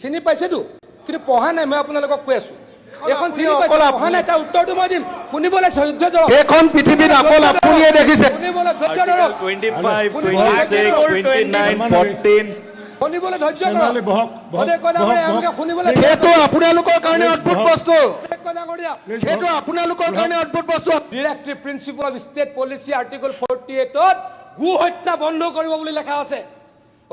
চিনি পাইছেতো কিন্তু পঢ়া নাই মই আপোনালোকক কৈ আছো এখন চিনি পাইছে পঢ়া নাই তাৰ উত্তৰটো মই দিম শুনিবলৈ ধৈৰ্য ধৰক এখন পৃথিৱীত অকল আপুনিয়ে দেখিছে শুনিবলৈ ধৈৰ্য ধৰক 25, 26, 29, 14 শুনিবলৈ ধৈৰ্য ধৰক শুনিবলৈ সেইটো আপোনালোকৰ কাৰণে অদ্ভুত বস্তু সেইটো আপোনালোকৰ কাৰণে অদ্ভুত বস্তু directive principle of state policy article 48ত গো হত্যা বন্ধ কৰিব বুলি লেখা আছে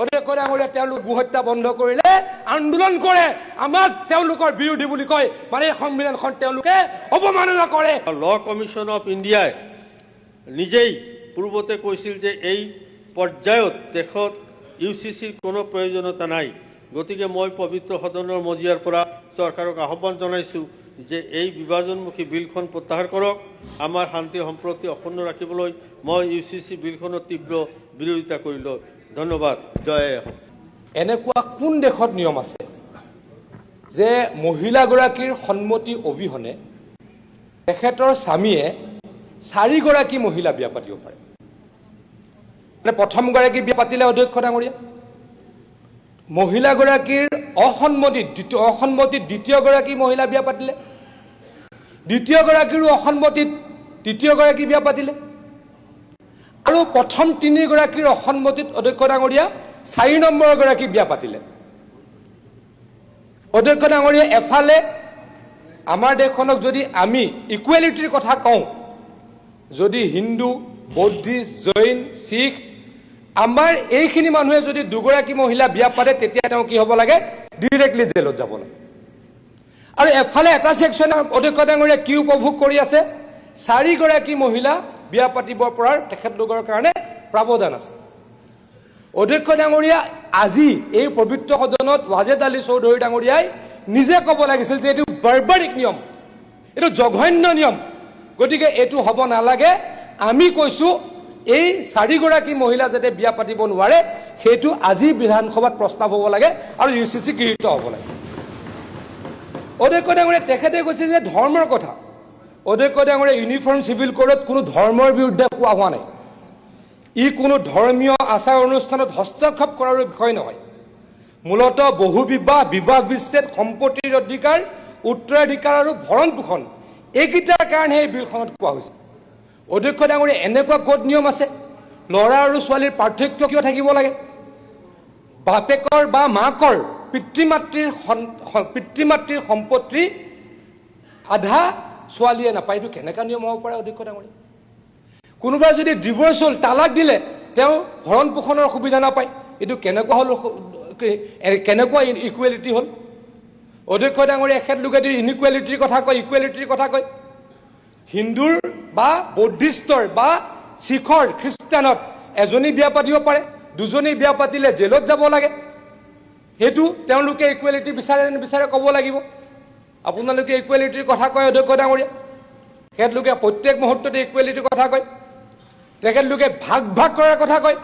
অধ্যক্ষ ডাঙৰীয়া তেওঁলোক গো হত্যা বন্ধ কৰিলে আন্দোলন কৰে আমাক তেওঁলোকৰ বিৰোধী বুলি কয় মানে সংবিধানখন তেওঁলোকে অপমাননা কৰে ল কমিশন অফ ইণ্ডিয়াই নিজেই পূৰ্বতে কৈছিল যে এই পৰ্যায়ত দেশত ইউচিচিৰ কোনো প্ৰয়োজনীয়তা নাই গতিকে মই পবিত্ৰ সদনৰ মজিয়াৰ পৰা চৰকাৰক আহ্বান জনাইছোঁ যে এই বিভাজনমুখী বিলখন প্ৰত্যাহাৰ কৰক আমাৰ শান্তি সম্প্ৰতি অক্ষুণ্ণ ৰাখিবলৈ মই ইউচিচি বিলখনৰ তীব্ৰ বিৰোধিতা কৰিলোঁ ধন্যবাদ জয় হোক এনেকুৱা কোন দেশত নিয়ম আছে যে মহিলাগৰাকীৰ সন্মতি অবিহনে তেখেতৰ স্বামীয়ে 4 গৰাকী মহিলা বিয়া পাতিব পাৰে মানে প্ৰথম গৰাকী বিয়া পাতিলে অধ্যক্ষ ডাঙৰীয়া মহিলাগৰাকীৰ অসন্মতিত দ্বিতীয় গৰাকী মহিলা বিয়া পাতিলে দ্বিতীয় গৰাকীৰ অসন্মতিত তৃতীয় গৰাকী বিয়া পাতিলে আৰু প্ৰথম 3 গৰাকীৰ অসন্মতিত অধ্যক্ষ ডাঙৰীয়া 4 নম্বৰ গৰাকী বিয়া পাতিলে অধ্যক্ষ ডাঙৰীয়া এফালে আমাৰ দেশখনক যদি আমি ইকুৱেলিটিৰ কথা কওঁ যদি হিন্দু বৌদ্ধিষ্ট জৈন শিখ আমাৰ এইখিনি মানুহে যদি দুগৰাকী মহিলা বিয়া পাতে তেতিয়া তেওঁ কি হ'ব লাগে ডাইৰেক্টলি জেলত যাব লাগে আৰু এফালে এটা সেকশন অধ্যক্ষ ডাঙৰীয়া কি উপভোগ কৰি আছে 4 গৰাকী মহিলা বিয়া পাতিব পৰাৰ তেখেতলোকৰ কাৰণে প্ৰাৱধান আছে অধ্যক্ষ ডাঙৰীয়া আজি এই পবিত্ৰ সদনত ৱাজেদ আলী চৌধুৰী ডাঙৰীয়াই নিজে ক'ব লাগিছিল যে এইটো বাৰ্বাৰিক নিয়ম এইটো জঘন্য নিয়ম গতিকে এইটো হ'ব নালাগে আমি কৈছো এই 4 গৰাকী মহিলা যাতে বিয়া পাতিব নোৱাৰে সেইটো আজি বিধানসভাত প্ৰস্তাৱ হ'ব লাগে আৰু ইউচিচি গৃহীত হ'ব লাগে অধ্যক্ষ ডাঙৰীয়া তেখেতে কৈছে যে ধৰ্মৰ কথা অধ্যক্ষ ডাঙৰীয়া ইউনিফৰ্ম সিভিল কোডত কোনো ধৰ্মৰ বিৰুদ্ধে কোৱা হোৱা নাই ই কোনো ধৰ্মীয় আচাৰ অনুষ্ঠানত হস্তক্ষেপ কৰাৰ বিষয় নহয় মূলত বহুবিবাহ বিবাহ বিচ্ছেদ সম্পত্তিৰ অধিকাৰ উত্তৰাধিকাৰ আৰু ভৰণ পোষণ এইকেইটাৰ কাৰণে এই বিলখনত কোৱা হৈছে অধ্যক্ষ ডাঙৰীয়া এনেকুৱা ক'ত নিয়ম আছে ল'ৰা আৰু ছোৱালীৰ পাৰ্থক্য কিয় থাকিব লাগে বাপেকৰ বা মাকৰ পিতৃ-মাতৃৰ সম্পত্তি আধা ছোৱালীয়ে নাপায় এইটো কেনেকুৱা নিয়ম হ'ব পাৰে অধ্যক্ষ ডাঙৰীয়া কোনোবা যদি ডিভোৰ্চ হ'ল তালাক দিলে তেওঁ ভৰণ পোষণৰ সুবিধা নাপায় এইটো কেনেকুৱা হ'ল কেনেকুৱা ইকুৱেলিটি হ'ল অধ্যক্ষ ডাঙৰীয়া এখেতলোকে যদি ইনইকুৱেলিটিৰ কথা কয় ইকুৱেলিটিৰ কথা কয় হিন্দুৰ বা বৌদ্ধিষ্টৰ বা শিখৰ খ্ৰীষ্টানত এজনী বিয়া পাতিব পাৰে দুজনী বিয়া পাতিলে জেলত যাব লাগে সেইটো তেওঁলোকে ইকুৱেলিটি বিচাৰে নিবিচাৰে ক'ব লাগিব আপোনালোকে ইকুৱেলিটিৰ কথা কয় অধ্যক্ষ ডাঙৰীয়া তেখেতলোকে প্ৰত্যেক মুহূৰ্ততে ইকুৱেলিটিৰ কথা কয় তেখেতলোকে ভাগ কৰাৰ কথা কয়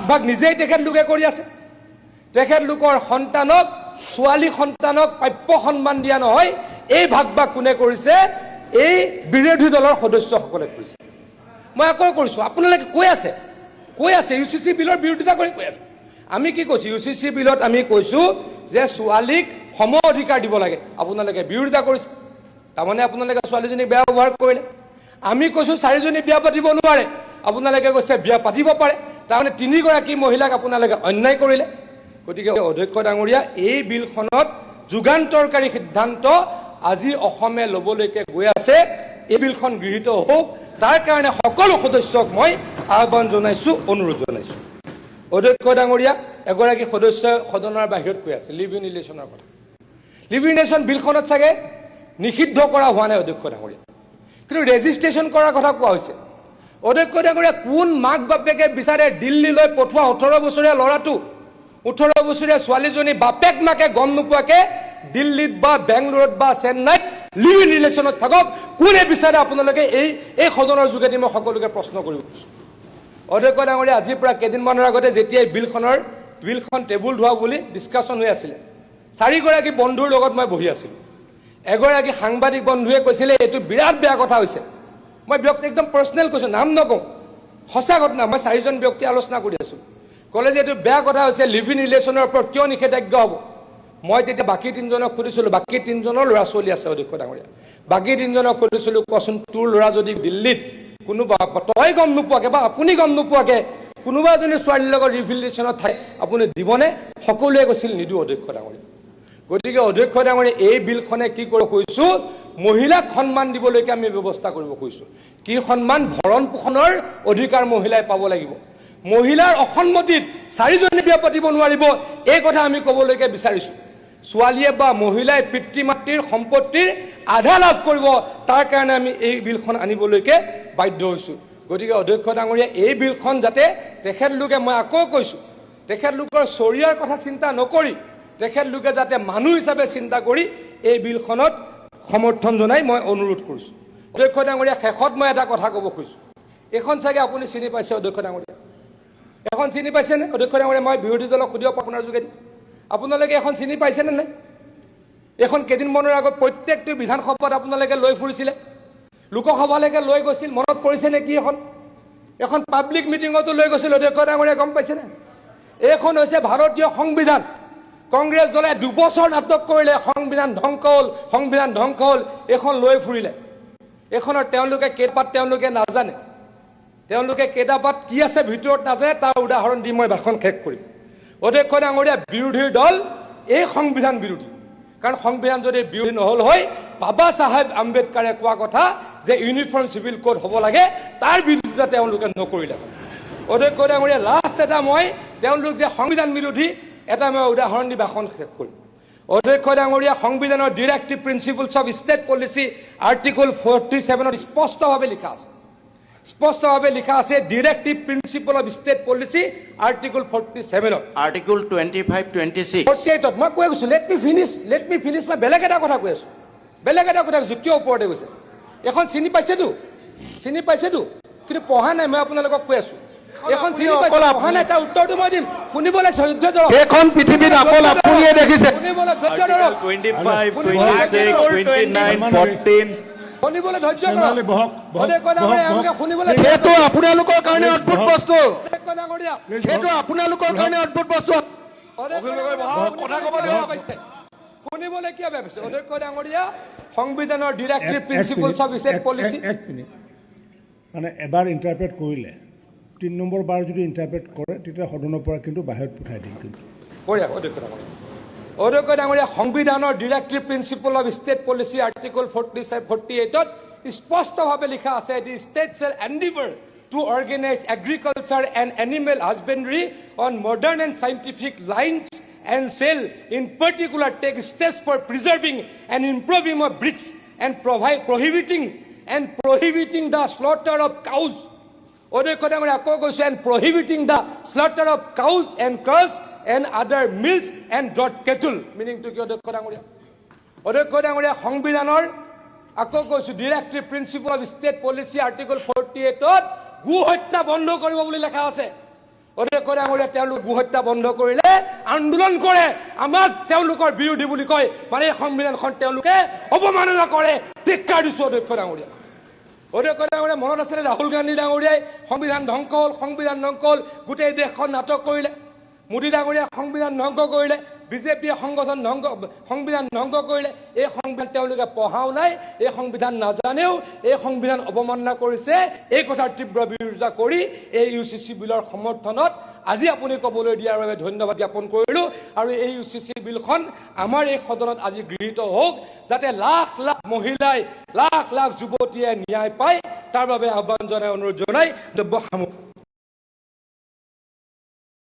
ভাগ নিজেই তেখেতলোকে কৰি আছে তেখেতলোকৰ সন্তানক ছোৱালী সন্তানক প্ৰাপ্য সন্মান দিয়া নহয় এই ভাগ কোনে কৰিছে এই বিৰোধী দলৰ সদস্যসকলে কৰিছে মই আকৌ কৰিছোঁ আপোনালোকে কৈ আছে ইউচিচি বিলৰ বিৰোধিতা কৰি কৈ আছে আমি কি কৈছোঁ ইউচিচি বিলত আমি কৈছোঁ যে ছোৱালীক সম অধিকাৰ দিব লাগে আপোনালোকে বিৰোধিতা কৰিছে তাৰমানে আপোনালোকে ছোৱালীজনীক বেয়া ব্যৱহাৰ কৰিলে আমি কৈছোঁ 4 জনী বিয়া পাতিব নোৱাৰে আপোনালোকে কৈছে বিয়া পাতিব পাৰে তাৰমানে 3 গৰাকী মহিলাক আপোনালোকে অন্যায় কৰিলে গতিকে অধ্যক্ষ ডাঙৰীয়া এই বিলখনত যুগান্তৰকাৰী সিদ্ধান্ত আজি অসমে ল'বলৈকে গৈ আছে এই বিলখন গৃহীত হওক তাৰ কাৰণে সকলো সদস্যক মই আহ্বান জনাইছোঁ অনুৰোধ জনাইছোঁ অধ্যক্ষ ডাঙৰীয়া এগৰাকী সদস্যই সদনৰ বাহিৰত কৈ আছে লিভ ইন ৰিলেশ্যনৰ কথা লিভ ইন ৰিলেশ্যন বিলখনত চাগে নিষিদ্ধ কৰা হোৱা নাই অধ্যক্ষ ডাঙৰীয়া কিন্তু ৰেজিষ্ট্ৰেশ্যন কৰাৰ কথা কোৱা হৈছে অধ্যক্ষ ডাঙৰীয়া কোন মাক বাপেকে বিচাৰে দিল্লীলৈ পঠোৱা 18 বছৰীয়া ল'ৰাটো 18 বছৰীয়া ছোৱালীজনী বাপেক মাকে গম নোপোৱাকে দিল্লীত বা বেংগলোৰত বা চেন্নাইত লিভ ইন ৰিলেশ্যনত থাকক কোনে বিচাৰে আপোনালোকে এই সদনৰ যোগেদি মই সকলোকে প্ৰশ্ন কৰিব খুজিছোঁ অধ্যক্ষ ডাঙৰীয়া আজিৰ পৰা কেইদিনমানৰ আগতে যেতিয়া বিলখন টেবুল ধোৱা বুলি ডিছকাশ্যন হৈ আছিলে 4 গৰাকী বন্ধুৰ লগত মই বহি আছিলোঁ এগৰাকী সাংবাদিক বন্ধুৱে কৈছিলে এইটো বিৰাট বেয়া কথা হৈছে মই ব্যক্তি একদম পাৰ্চনেল কৈছোঁ নাম নকওঁ সঁচা ঘটনা মই 4 জন ব্যক্তি আলোচনা কৰি আছোঁ ক'লে যে এইটো বেয়া কথা হৈছে লিভ ইন ৰিলেশ্যনৰ ওপৰত কিয় নিষেধাজ্ঞা হ'ব মই তেতিয়া বাকী তিনিজনক সুধিছিলোঁ, বাকী তিনিজনৰ ল'ৰা ছোৱালী আছে অধ্যক্ষ ডাঙৰীয়া, বাকী তিনিজনক সুধিছিলোঁ কোৱাচোন তোৰ ল'ৰা যদি দিল্লীত কোনোবা তই গম নোপোৱাকৈ বা আপুনি গম নোপোৱাকৈ কোনোবা এজনী ছোৱালীৰ লগত ৰিভিলেশ্যনত থাকে আপুনি দিবনে? সকলোৱে কৈছিল নিদিওঁ অধ্যক্ষ ডাঙৰীয়া। গতিকে অধ্যক্ষ ডাঙৰীয়া এই বিলখনে কি কৰিব খুজিছোঁ, মহিলাক সন্মান দিবলৈকে আমি ব্যৱস্থা কৰিব খুজিছোঁ। কি সন্মান? ভৰণ পোষণৰ অধিকাৰ মহিলাই পাব লাগিব। মহিলাৰ অসন্মতিত 4জনী বিয়া পাতিব নোৱাৰিব, এই কথা আমি ক'বলৈকে বিচাৰিছোঁ। ছোৱালীয়ে বা মহিলাই পিতৃ মাতৃৰ সম্পত্তিৰ আধা লাভ কৰিব, তাৰ কাৰণে আমি এই বিলখন আনিবলৈকে বাধ্য হৈছোঁ। গতিকে অধ্যক্ষ ডাঙৰীয়া এই বিলখন যাতে তেখেতলোকে, মই আকৌ কৈছোঁ, তেখেতলোকৰ চৰিয়াৰ কথা চিন্তা নকৰি তেখেতলোকে যাতে মানুহ হিচাপে চিন্তা কৰি এই বিলখনত সমৰ্থন জনাই মই অনুৰোধ কৰিছোঁ। অধ্যক্ষ ডাঙৰীয়া শেষত মই এটা কথা ক'ব খুজিছোঁ, এইখন চাগে আপুনি চিনি পাইছে অধ্যক্ষ ডাঙৰীয়া, এখন চিনি পাইছেনে অধ্যক্ষ ডাঙৰীয়া? মই বিৰোধী দলক সুধিব আপোনাৰ যোগেদি, আপোনালোকে এখন চিনি পাইছেনে নাই? এখন কেইদিনমানৰ আগত প্ৰত্যেকটো বিধানসভাত আপোনালোকে লৈ ফুৰিছিলে, লোকসভালৈকে লৈ গৈছিল, মনত পৰিছেনে কি? এখন পাব্লিক মিটিঙতো লৈ গৈছিল অধ্যক্ষ ডাঙৰীয়া, গম পাইছেনে? এইখন হৈছে ভাৰতীয় সংবিধান। কংগ্ৰেছ দলে 2 বছৰ নাটক কৰিলে, সংবিধান ধ্বংস হ'ল, সংবিধান ধ্বংস হ'ল, এইখন লৈ ফুৰিলে। এইখনৰ তেওঁলোকে কেইপাত তেওঁলোকে নাজানে, তেওঁলোকে কেইটাপাত কি আছে ভিতৰত নাজানে, তাৰ উদাহৰণ দি মই ভাষণ শেষ কৰিম। অধ্যক্ষ ডাঙৰীয়া বিৰোধীৰ দল এই সংবিধান বিৰোধী, কাৰণ সংবিধান যদি বিৰোধী নহ'ল হয়, বাবা চাহেব আম্বেদকাৰে কোৱা কথা যে ইউনিফৰ্ম চিভিল কোড হ'ব লাগে, তাৰ বিৰোধিতা তেওঁলোকে নকৰিলে। অধ্যক্ষ ডাঙৰীয়া লাষ্ট এটা মই তেওঁলোক যে সংবিধান বিৰোধী এটা মই উদাহৰণ দি ভাষণ শেষ কৰিম। অধ্যক্ষ ডাঙৰীয়া সংবিধানৰ directive principles of state policy article 47ত স্পষ্টভাৱে লিখা আছে, স্পষ্টভাৱে লিখা আছে directive principle of state policy article 47ত, আৰ্টিকল 25, 26, 48ত মই কৈ গৈছোঁ, লেট মি ফিনিছ, মই বেলেগ এটা কথা কৈ আছোঁ, বেলেগ এটা কথা কৈছোঁ, কিয় ওপৰতে গৈছে? এখন চিনি পাইছেতো, কিন্তু পঢ়া নাই। মই আপোনালোকক কৈ আছোঁ, এখন চিনি পাইছে, পঢ়া নাই, তাৰ উত্তৰটো মই দিম, শুনিবলৈ ধৈৰ্য ধৰক। এইখন পৃথিৱীত অকল আপুনিয়ে দেখিছে। শুনিবলৈ ধৈৰ্য ধৰক, 25, 26, 29, 14. শুনিবলৈ ধৈৰ্য ধৰক। অধ্যক্ষ ডাঙৰীয়া এওঁলোকে শুনিবলৈ সেইটো আপোনালোকৰ কাৰণে অদ্ভুত বস্তু, অধ্যক্ষ ডাঙৰীয়া, সেইটো আপোনালোকৰ কাৰণে অদ্ভুত বস্তু। শুনিবলৈ কিয় ভাবিছে? অধ্যক্ষ ডাঙৰীয়া সংবিধানৰ directive principles of state policy, এক মিনিট, মানে এবাৰ ইণ্টাৰপ্ৰেট কৰিলে 3 নম্বৰ বাৰ যদি ইণ্টাৰপ্ৰেট কৰে তেতিয়া সদনৰ পৰা কিন্তু বাহিৰত পঠাই দিম। কিন্তু অধ্যক্ষ ডাঙৰীয়া সংবিধানৰ directive principle of state policy article 48ত স্পষ্টভাৱে লিখা আছে, the state shall endeavour to organise agriculture and animal husbandry on modern and scientific lines and shall in particular take steps for preserving and improving of breeds and prohibiting the slaughter of cows. অধ্যক্ষ ডাঙৰীয়া আকৌ কৈছোঁ, and prohibiting the slaughter of cows and calves and other mills and draught cattle. মিনিংটো কি অধ্যক্ষ ডাঙৰীয়া? অধ্যক্ষ ডাঙৰীয়া সংবিধানৰ আকৌ কৈছোঁ directive principle of state policy article 48ত গো হত্যা বন্ধ কৰিব বুলি লেখা আছে। অধ্যক্ষ ডাঙৰীয়া তেওঁলোক গো হত্যা বন্ধ কৰিলে আন্দোলন কৰে, আমাক তেওঁলোকৰ বিৰোধী বুলি কয়, মানে এই সংবিধানখন তেওঁলোকে অৱমাননা কৰে। ধিক্কাৰ দিছোঁ অধ্যক্ষ ডাঙৰীয়া। অধ্যক্ষ ডাঙৰীয়া মনত আছেনে ৰাহুল গান্ধী ডাঙৰীয়াই সংবিধান ধ্বংস হ'ল, গোটেই দেশখন নাটক কৰিলে। মোদী ডাঙৰীয়াই সংবিধান ধ্বংস কৰিলে, বিজেপিয়ে সংবিধান ধ্বংস কৰিলে। এই সংবিধান তেওঁলোকে পঢ়াও নাই, এই সংবিধান নাজানেও এই সংবিধান অৱমাননা কৰিছে। এই কথাৰ তীব্ৰ বিৰোধিতা কৰি এই UCC বিলৰ সমৰ্থনত আজি আপুনি ক'বলৈ দিয়াৰ বাবে ধন্যবাদ জ্ঞাপন কৰিলোঁ। আৰু এই UCC বিলখন আমাৰ এই সদনত আজি গৃহীত হওক, যাতে লাখ লাখ মহিলাই, লাখ লাখ যুৱতীয়ে ন্যায় পায়, তাৰ বাবে আহ্বান জনাই অনুৰোধ জনাই সামৰণি